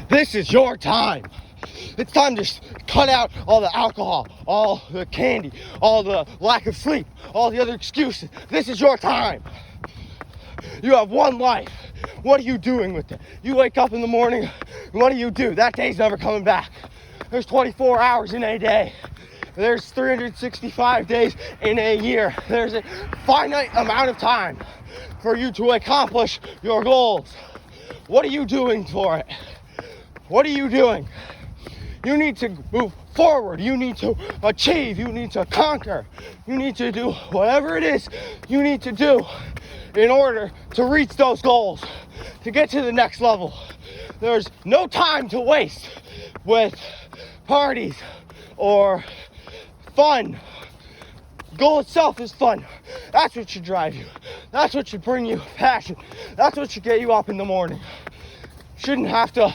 This is your time. It's time to cut out all the alcohol, all the candy, all the lack of sleep, all the other excuses. This is your time. You have one life. What are you doing with it? You wake up in the morning, what do you do? That day's never coming back. There's 24 hours in a day. There's 365 days in a year. There's a finite amount of time for you to accomplish your goals. What are you doing for it? What are you doing? You need to move forward. You need to achieve. You need to conquer. You need to do whatever it is you need to do in order to reach those goals, to get to the next level. There's no time to waste with parties or fun. Goal itself is fun. That's what should drive you. That's what should bring you passion. That's what should get you up in the morning. Shouldn't have to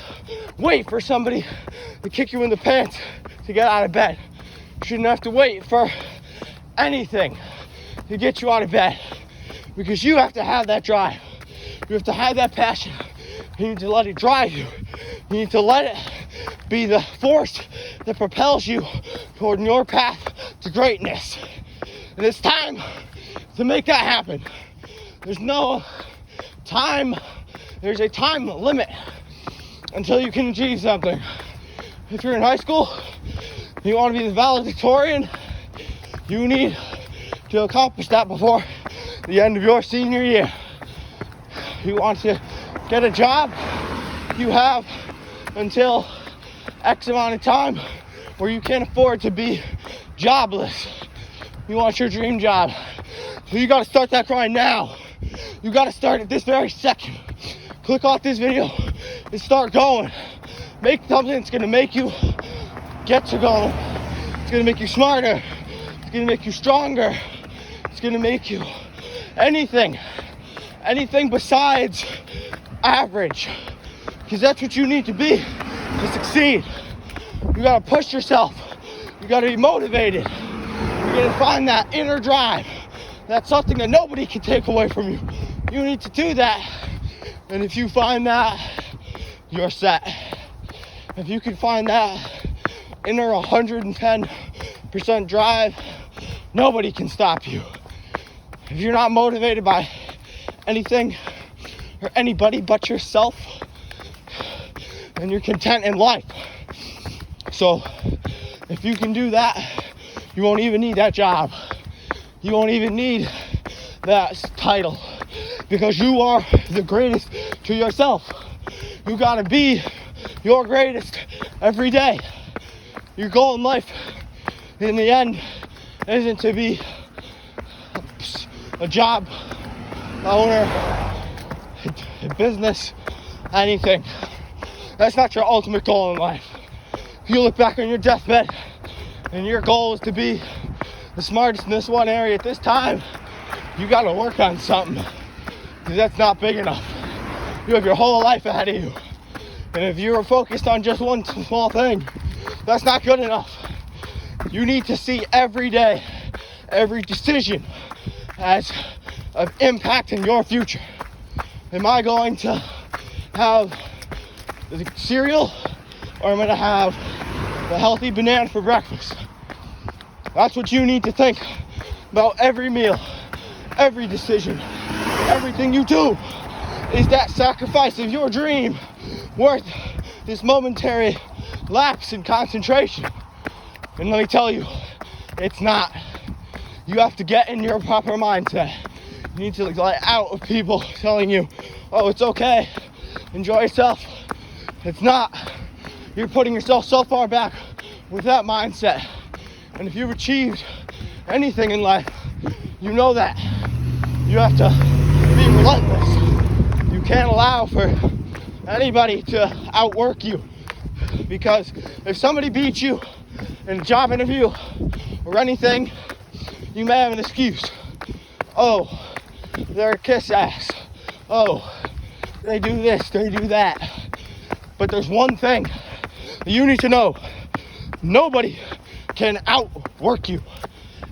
wait for somebody to kick you in the pants to get out of bed. Shouldn't have to wait for anything to get you out of bed, because you have to have that drive. You have to have that passion. You need to let it drive you. You need to let it be the force that propels you toward your path to greatness. And it's time to make that happen. There's no time. There's a time limit until you can achieve something. If you're in high school, you want to be the valedictorian, you need to accomplish that before the end of your senior year. You want to get a job, you have until X amount of time where you can't afford to be jobless. You want your dream job. So you got to start that grind now. You got to start at this very second. Click off this video and start going. Make something that's going to make you get to going. It's going to make you smarter. It's going to make you stronger. It's going to make you anything besides average. Because that's what you need to be to succeed. You got to push yourself. You got to be motivated. You got to find that inner drive. That's something that nobody can take away from you. You need to do that. And if you find that, you're set. If you can find that inner 110% drive, nobody can stop you. If you're not motivated by anything or anybody but yourself, then you're content in life. So if you can do that, you won't even need that job. You won't even need that title, because you are the greatest to yourself. You gotta be your greatest every day. Your goal in life, in the end, isn't to be a job owner, a business, anything. That's not your ultimate goal in life. If you look back on your deathbed and your goal is to be the smartest in this one area at this time, you gotta work on something, because that's not big enough. You have your whole life ahead of you. And if you're focused on just one small thing, that's not good enough. You need to see every day, every decision as an impact in your future. Am I going to have the cereal, or am I going to have the healthy banana for breakfast? That's what you need to think about every meal, every decision, everything you do. Is that sacrifice of your dream worth this momentary lapse in concentration? And let me tell you, it's not. You have to get in your proper mindset. You need to let out of people telling you, oh, it's okay, enjoy yourself. It's not. You're putting yourself so far back with that mindset. And if you've achieved anything in life, you know that. You have to be relentless. You can't allow for anybody to outwork you. Because if somebody beats you in a job interview or anything, you may have an excuse. Oh, they're a kiss ass. Oh, they do this, they do that. But there's one thing that you need to know. Nobody can outwork you.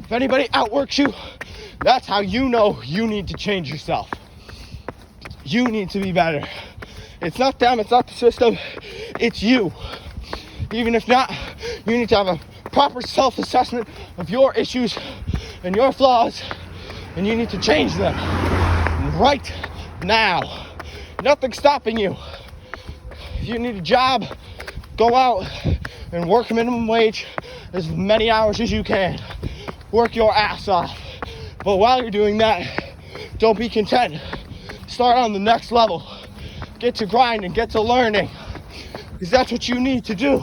If anybody outworks you, that's how you know you need to change yourself. You need to be better. It's not them, it's not the system, it's you. Even if not, you need to have a proper self-assessment of your issues and your flaws, and you need to change them right now. Nothing's stopping you. If you need a job, go out and work minimum wage as many hours as you can. Work your ass off. But while you're doing that, don't be content. Start on the next level. Get to grinding, get to learning. Because that's what you need to do.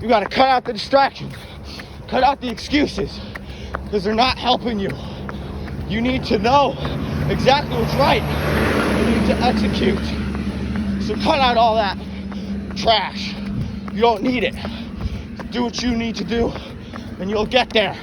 You gotta cut out the distractions. Cut out the excuses. Because they're not helping you. You need to know exactly what's right. You need to execute. So cut out all that trash. You don't need it. Do what you need to do, and you'll get there.